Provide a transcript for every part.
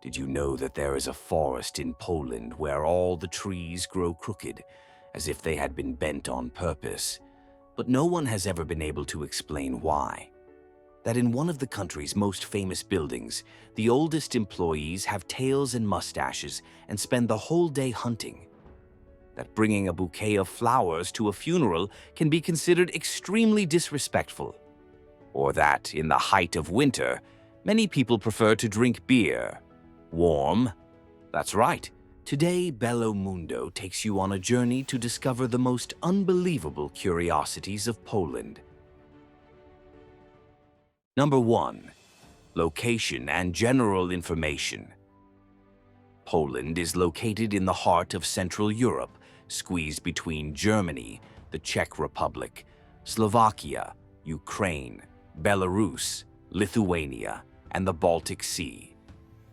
Did you know that there is a forest in Poland where all the trees grow crooked, as if they had been bent on purpose? But no one has ever been able to explain why. That in one of the country's most famous buildings, the oldest employees have tails and mustaches and spend the whole day hunting. That bringing a bouquet of flowers to a funeral can be considered extremely disrespectful. Or that, in the height of winter, many people prefer to drink beer. Warm? That's right. Today, Bello Mundo takes you on a journey to discover the most unbelievable curiosities of Poland. Number 1. Location and general information. Poland is located in the heart of Central Europe, squeezed between Germany, the Czech Republic, Slovakia, Ukraine, Belarus, Lithuania, and the Baltic Sea.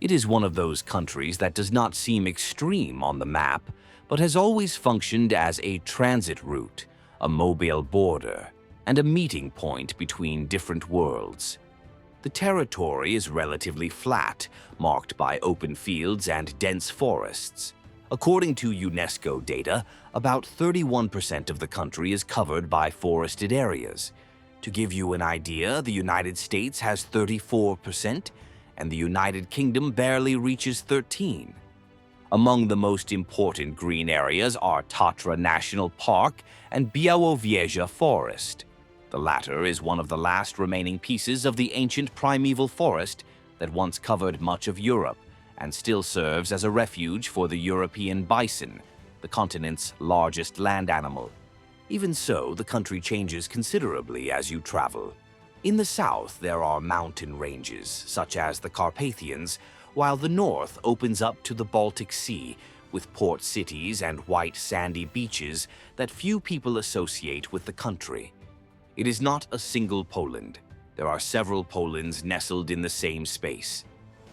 It is one of those countries that does not seem extreme on the map, but has always functioned as a transit route, a mobile border, and a meeting point between different worlds. The territory is relatively flat, marked by open fields and dense forests. According to UNESCO data, about 31% of the country is covered by forested areas. To give you an idea, the United States has 34%, and the United Kingdom barely reaches 13%. Among the most important green areas are Tatra National Park and Białowieża Forest. The latter is one of the last remaining pieces of the ancient primeval forest that once covered much of Europe and still serves as a refuge for the European bison, the continent's largest land animal. Even so, the country changes considerably as you travel. In the south, there are mountain ranges, such as the Carpathians, while the north opens up to the Baltic Sea, with port cities and white sandy beaches that few people associate with the country. It is not a single Poland. There are several Polands nestled in the same space.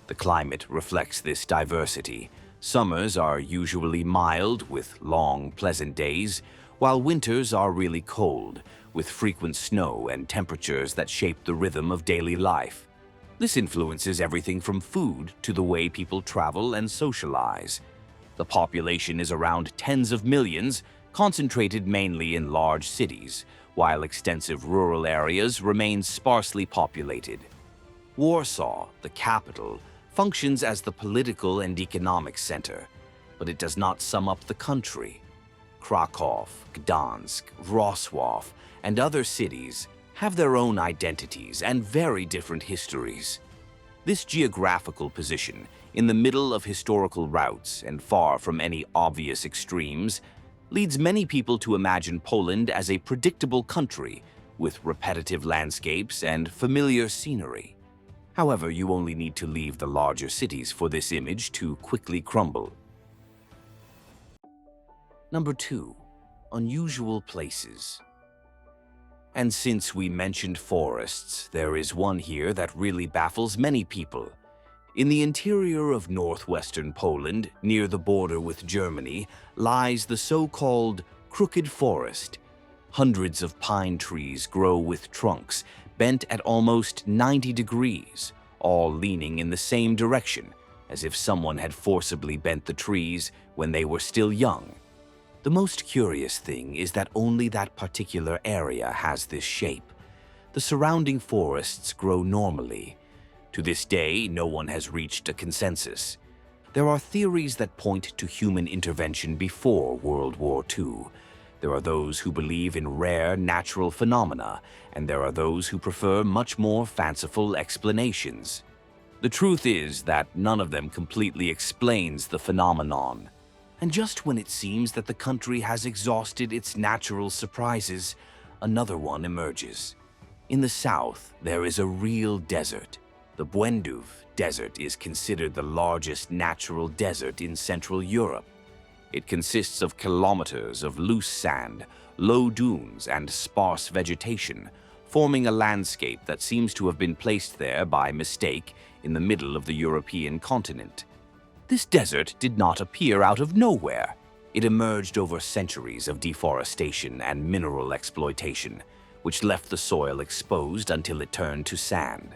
The climate reflects this diversity. Summers are usually mild, with long, pleasant days, while winters are really cold, with frequent snow and temperatures that shape the rhythm of daily life. This influences everything from food to the way people travel and socialize. The population is around tens of millions, concentrated mainly in large cities, while extensive rural areas remain sparsely populated. Warsaw, the capital, functions as the political and economic center, but it does not sum up the country. Kraków, Gdansk, Wrocław, and other cities have their own identities and very different histories. This geographical position, in the middle of historical routes and far from any obvious extremes, leads many people to imagine Poland as a predictable country with repetitive landscapes and familiar scenery. However, you only need to leave the larger cities for this image to quickly crumble. Number 2. Unusual places. And since we mentioned forests, there is one here that really baffles many people. In the interior of northwestern Poland, near the border with Germany, lies the so-called Crooked Forest. Hundreds of pine trees grow with trunks bent at almost 90 degrees, all leaning in the same direction, as if someone had forcibly bent the trees when they were still young. The most curious thing is that only that particular area has this shape. The surrounding forests grow normally. To this day, no one has reached a consensus. There are theories that point to human intervention before World War II. There are those who believe in rare natural phenomena, and there are those who prefer much more fanciful explanations. The truth is that none of them completely explains the phenomenon. And just when it seems that the country has exhausted its natural surprises, another one emerges. In the south, there is a real desert. The Błędów Desert is considered the largest natural desert in Central Europe. It consists of kilometers of loose sand, low dunes, and sparse vegetation, forming a landscape that seems to have been placed there by mistake in the middle of the European continent. This desert did not appear out of nowhere. It emerged over centuries of deforestation and mineral exploitation, which left the soil exposed until it turned to sand.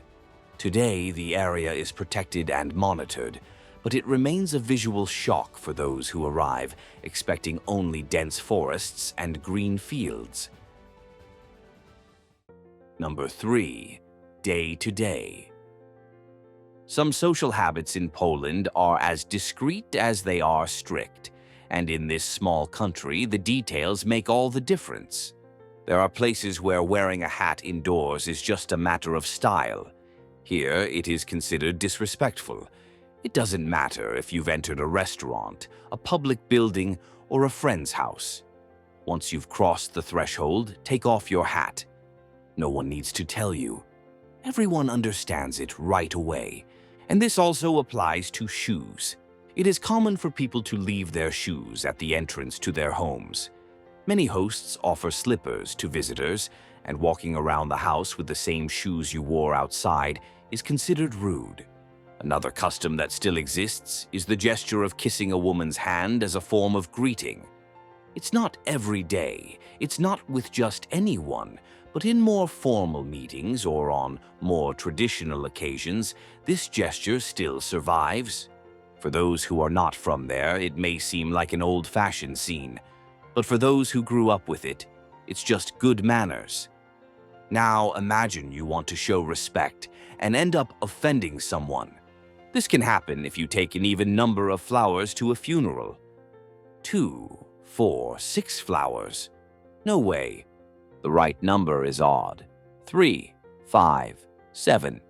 Today, the area is protected and monitored, but it remains a visual shock for those who arrive expecting only dense forests and green fields. Number 3. Day to day. Some social habits in Poland are as discreet as they are strict, and in this small country, the details make all the difference. There are places where wearing a hat indoors is just a matter of style. Here, it is considered disrespectful. It doesn't matter if you've entered a restaurant, a public building, or a friend's house. Once you've crossed the threshold, take off your hat. No one needs to tell you. Everyone understands it right away. And this also applies to shoes. It is common for people to leave their shoes at the entrance to their homes. Many hosts offer slippers to visitors, and walking around the house with the same shoes you wore outside is considered rude. Another custom that still exists is the gesture of kissing a woman's hand as a form of greeting. It's not every day, it's not with just anyone, but in more formal meetings or on more traditional occasions, this gesture still survives. For those who are not from there, it may seem like an old-fashioned scene, but for those who grew up with it, it's just good manners. Now imagine you want to show respect and end up offending someone. This can happen if you take an even number of flowers to a funeral. 2, 4, 6 flowers. No way. The right number is odd. 3, 5, 7.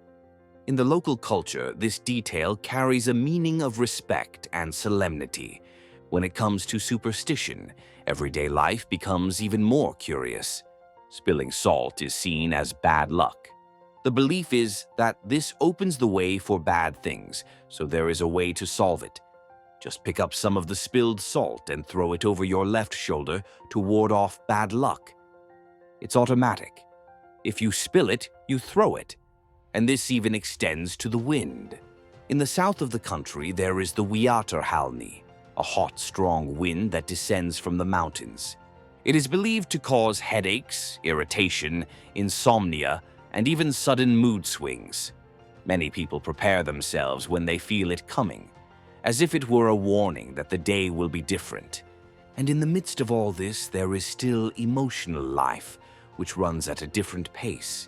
In the local culture, this detail carries a meaning of respect and solemnity. When it comes to superstition, everyday life becomes even more curious. Spilling salt is seen as bad luck. The belief is that this opens the way for bad things, so there is a way to solve it. Just pick up some of the spilled salt and throw it over your left shoulder to ward off bad luck. It's automatic. If you spill it, you throw it. And this even extends to the wind. In the south of the country, there is the Wiaterhalni, a hot, strong wind that descends from the mountains. It is believed to cause headaches, irritation, insomnia, and even sudden mood swings. Many people prepare themselves when they feel it coming, as if it were a warning that the day will be different. And in the midst of all this, there is still emotional life, which runs at a different pace.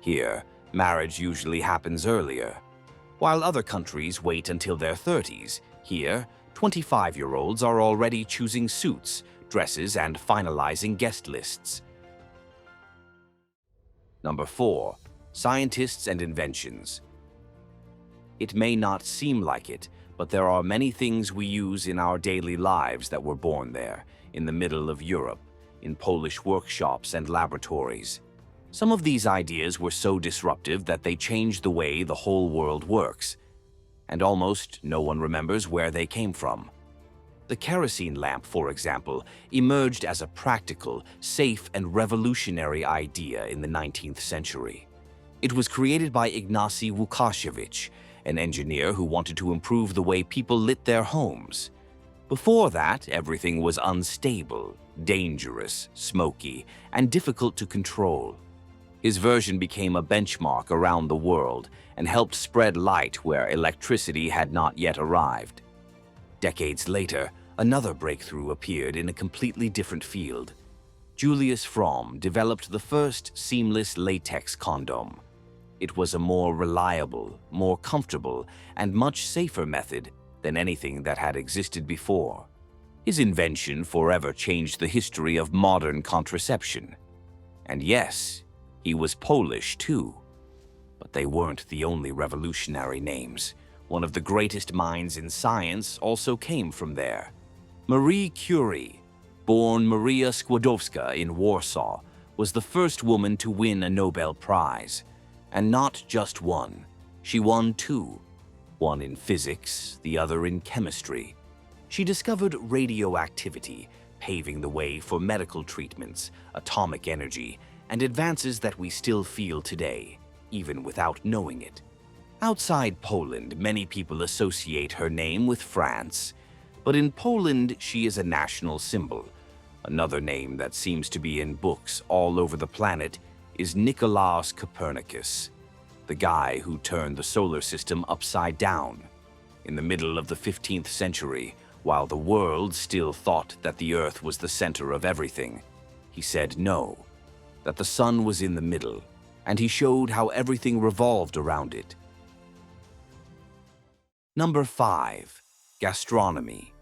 Here, marriage usually happens earlier. While other countries wait until their 30s, here, 25-year-olds are already choosing suits, dresses, and finalizing guest lists. Number 4. Scientists and inventions. It may not seem like it, but there are many things we use in our daily lives that were born there, in the middle of Europe, in Polish workshops and laboratories. Some of these ideas were so disruptive that they changed the way the whole world works, and almost no one remembers where they came from. The kerosene lamp, for example, emerged as a practical, safe, and revolutionary idea in the 19th century. It was created by Ignacy Łukasiewicz, an engineer who wanted to improve the way people lit their homes. Before that, everything was unstable, dangerous, smoky, and difficult to control. His version became a benchmark around the world and helped spread light where electricity had not yet arrived. Decades later, another breakthrough appeared in a completely different field. Julius Fromm developed the first seamless latex condom. It was a more reliable, more comfortable, and much safer method than anything that had existed before. His invention forever changed the history of modern contraception. And yes, he was Polish too. But they weren't the only revolutionary names. One of the greatest minds in science also came from there. Marie Curie, born Maria Skłodowska in Warsaw, was the first woman to win a Nobel Prize. And not just one. She won 2. One in physics, the other in chemistry. She discovered radioactivity, paving the way for medical treatments, atomic energy, and advances that we still feel today, even without knowing it. Outside Poland, many people associate her name with France, but in Poland, she is a national symbol. Another name that seems to be in books all over the planet is Nicolaus Copernicus, the guy who turned the solar system upside down. In the middle of the 15th century, while the world still thought that the earth was the center of everything, he said no, that the sun was in the middle, and he showed how everything revolved around it. Number 5. Gastronomy.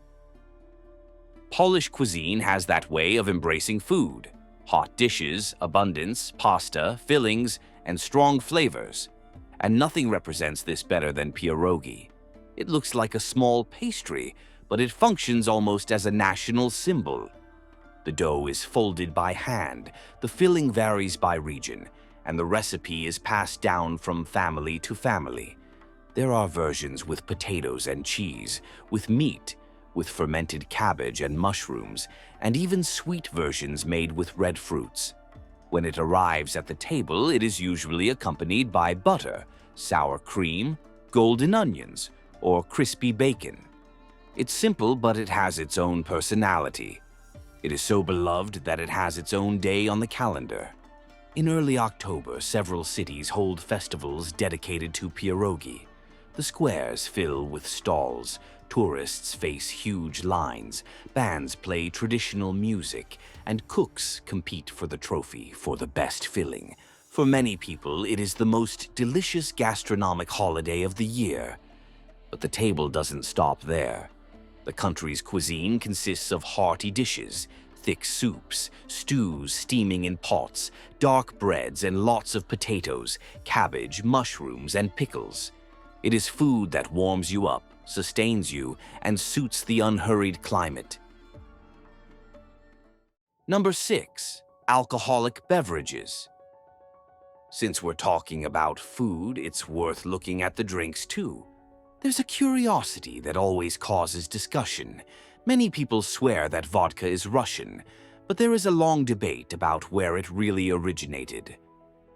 Polish cuisine has that way of embracing food. Hot dishes, abundance, pasta, fillings, and strong flavors. And nothing represents this better than pierogi. It looks like a small pastry, but it functions almost as a national symbol. The dough is folded by hand, the filling varies by region, and the recipe is passed down from family to family. There are versions with potatoes and cheese, with meat, with fermented cabbage and mushrooms, and even sweet versions made with red fruits. When it arrives at the table, it is usually accompanied by butter, sour cream, golden onions, or crispy bacon. It's simple, but it has its own personality. It is so beloved that it has its own day on the calendar. In early October, several cities hold festivals dedicated to pierogi. The squares fill with stalls, tourists face huge lines, bands play traditional music, and cooks compete for the trophy for the best filling. For many people, it is the most delicious gastronomic holiday of the year. But the table doesn't stop there. The country's cuisine consists of hearty dishes, thick soups, stews steaming in pots, dark breads, and lots of potatoes, cabbage, mushrooms, and pickles. It is food that warms you up, sustains you, and suits the unhurried climate. Number 6. Alcoholic beverages. Since we're talking about food, it's worth looking at the drinks too. There's a curiosity that always causes discussion. Many people swear that vodka is Russian, but there is a long debate about where it really originated.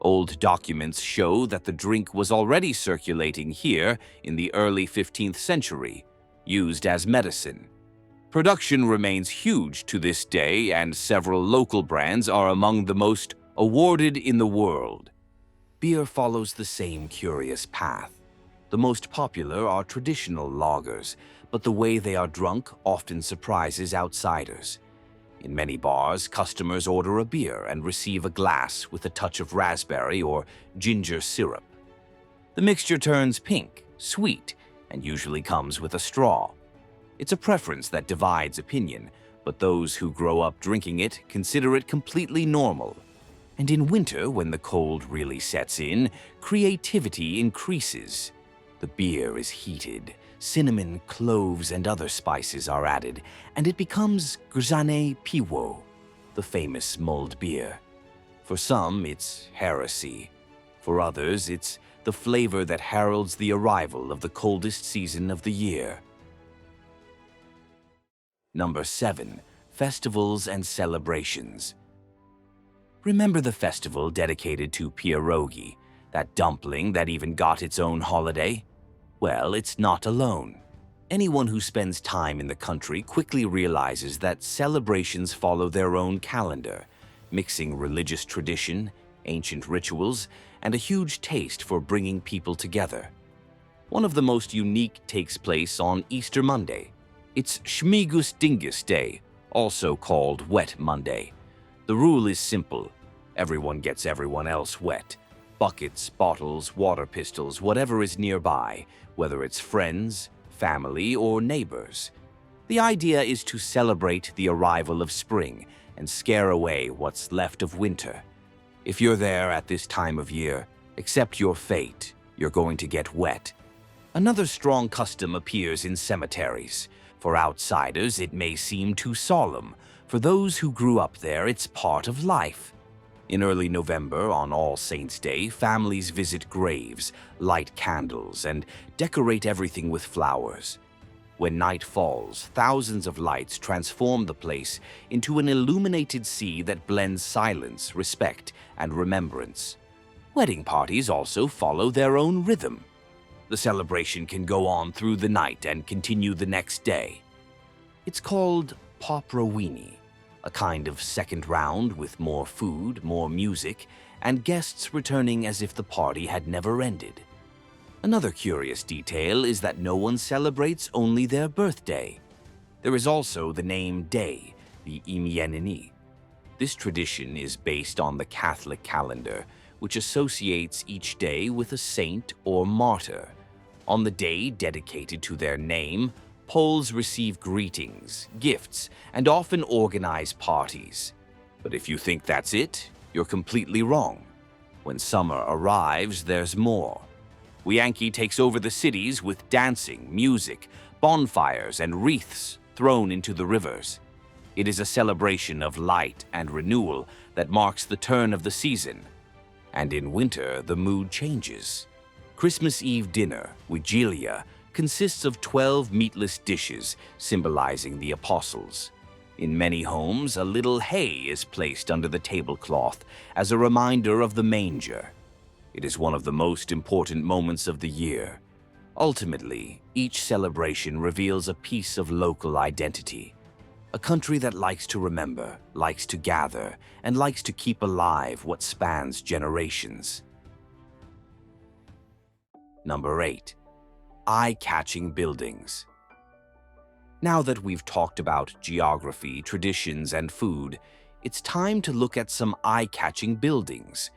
Old documents show that the drink was already circulating here in the early 15th century, used as medicine. Production remains huge to this day, and several local brands are among the most awarded in the world. Beer follows the same curious path. The most popular are traditional lagers, but the way they are drunk often surprises outsiders. In many bars, customers order a beer and receive a glass with a touch of raspberry or ginger syrup. The mixture turns pink, sweet, and usually comes with a straw. It's a preference that divides opinion, but those who grow up drinking it consider it completely normal. And in winter, when the cold really sets in, creativity increases. The beer is heated, cinnamon, cloves, and other spices are added, and it becomes grzane piwo, the famous mulled beer. For some, it's heresy. For others, it's the flavor that heralds the arrival of the coldest season of the year. Number 7. Festivals and celebrations. Remember the festival dedicated to pierogi, that dumpling that even got its own holiday? Well, it's not alone. Anyone who spends time in the country quickly realizes that celebrations follow their own calendar, mixing religious tradition, ancient rituals, and a huge taste for bringing people together. One of the most unique takes place on Easter Monday. It's Śmigus Dingus Day, also called Wet Monday. The rule is simple. Everyone gets everyone else wet. Buckets, bottles, water pistols, whatever is nearby, whether it's friends, family, or neighbors. The idea is to celebrate the arrival of spring and scare away what's left of winter. If you're there at this time of year, accept your fate. You're going to get wet. Another strong custom appears in cemeteries. For outsiders, it may seem too solemn. For those who grew up there, it's part of life. In early November, on All Saints' Day, families visit graves, light candles, and decorate everything with flowers. When night falls, thousands of lights transform the place into an illuminated sea that blends silence, respect, and remembrance. Wedding parties also follow their own rhythm. The celebration can go on through the night and continue the next day. It's called poprawini, a kind of second round with more food, more music, and guests returning as if the party had never ended. Another curious detail is that no one celebrates only their birthday. There is also the name day, the imieniny. This tradition is based on the Catholic calendar, which associates each day with a saint or martyr. On the day dedicated to their name, Poles receive greetings, gifts, and often organize parties. But if you think that's it, you're completely wrong. When summer arrives, there's more. Wianki takes over the cities with dancing, music, bonfires, and wreaths thrown into the rivers. It is a celebration of light and renewal that marks the turn of the season. And in winter, the mood changes. Christmas Eve dinner, Wigilia, consists of 12 meatless dishes symbolizing the apostles. In many homes, a little hay is placed under the tablecloth as a reminder of the manger. It is one of the most important moments of the year. Ultimately, each celebration reveals a piece of local identity. A country that likes to remember, likes to gather, and likes to keep alive what spans generations. Number 8. Eye-catching buildings. Now that we've talked about geography, traditions, and food, it's time to look at some eye-catching buildings.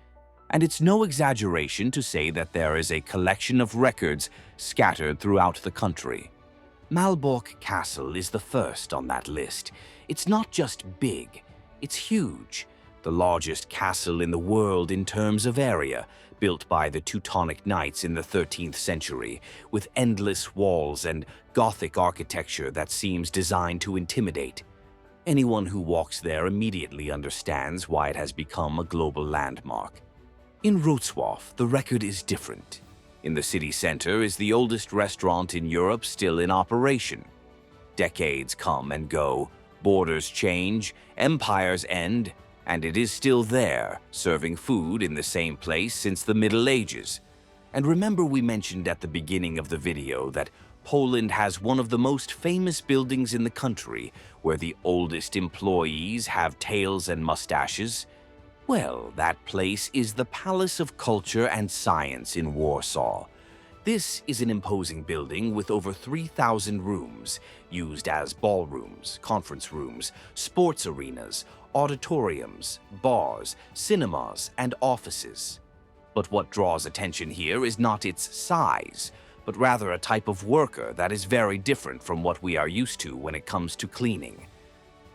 And it's no exaggeration to say that there is a collection of records scattered throughout the country. Malbork Castle is the first on that list. It's not just big, it's huge. The largest castle in the world in terms of area, built by the Teutonic Knights in the 13th century, with endless walls and Gothic architecture that seems designed to intimidate. Anyone who walks there immediately understands why it has become a global landmark. In Wrocław, the record is different. In the city center is the oldest restaurant in Europe still in operation. Decades come and go, borders change, empires end, and it is still there, serving food in the same place since the Middle Ages. And remember we mentioned at the beginning of the video that Poland has one of the most famous buildings in the country, where the oldest employees have tails and mustaches. Well, that place is the Palace of Culture and Science in Warsaw. This is an imposing building with over 3,000 rooms, used as ballrooms, conference rooms, sports arenas, auditoriums, bars, cinemas, and offices. But what draws attention here is not its size, but rather a type of worker that is very different from what we are used to when it comes to cleaning.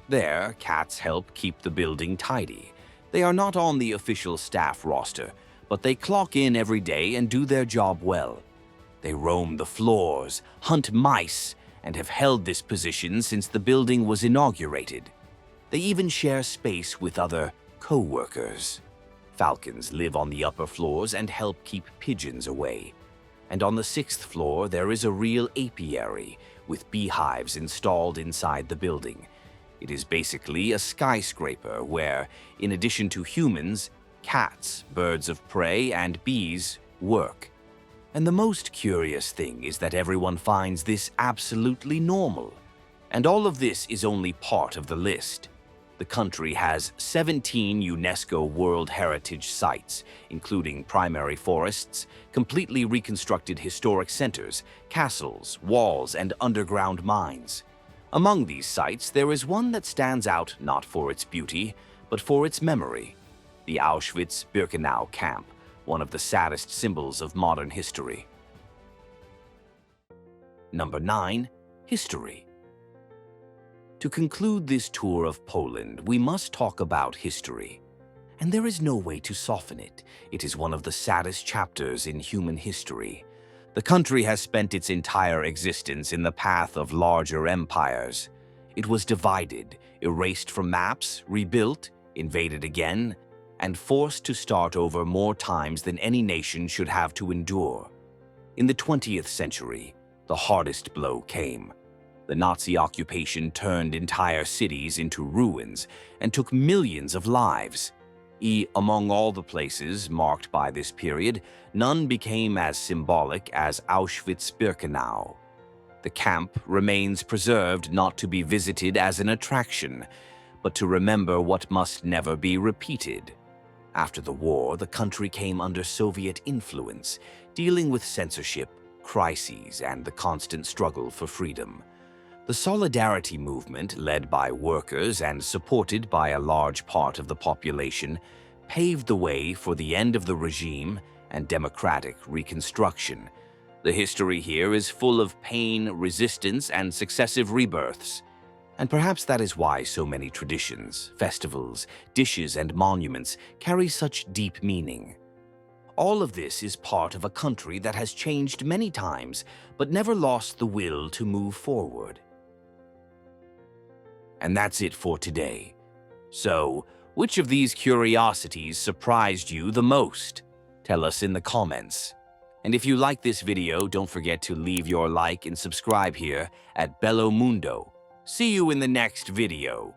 There, cats help keep the building tidy. They are not on the official staff roster, but they clock in every day and do their job well. They roam the floors, hunt mice, and have held this position since the building was inaugurated. They even share space with other co-workers. Falcons live on the upper floors and help keep pigeons away. And on the 6th floor, there is a real apiary with beehives installed inside the building. It is basically a skyscraper where, in addition to humans, cats, birds of prey, and bees work. And the most curious thing is that everyone finds this absolutely normal. And all of this is only part of the list. The country has 17 UNESCO World Heritage Sites, including primary forests, completely reconstructed historic centers, castles, walls, and underground mines. Among these sites, there is one that stands out not for its beauty, but for its memory: the Auschwitz-Birkenau camp, one of the saddest symbols of modern history. Number 9. History. To conclude this tour of Poland, we must talk about history. And there is no way to soften it. It is one of the saddest chapters in human history. The country has spent its entire existence in the path of larger empires. It was divided, erased from maps, rebuilt, invaded again, and forced to start over more times than any nation should have to endure. In the 20th century, the hardest blow came. The Nazi occupation turned entire cities into ruins and took millions of lives. Among all the places marked by this period, none became as symbolic as Auschwitz-Birkenau. The camp remains preserved not to be visited as an attraction, but to remember what must never be repeated. After the war, the country came under Soviet influence, dealing with censorship, crises, and the constant struggle for freedom. The Solidarity movement, led by workers and supported by a large part of the population, paved the way for the end of the regime and democratic reconstruction. The history here is full of pain, resistance, and successive rebirths. And perhaps that is why so many traditions, festivals, dishes, and monuments carry such deep meaning. All of this is part of a country that has changed many times, but never lost the will to move forward. And that's it for today. So, which of these curiosities surprised you the most? Tell us in the comments. And if you like this video, don't forget to leave your like and subscribe here at Bello Mundo. See you in the next video.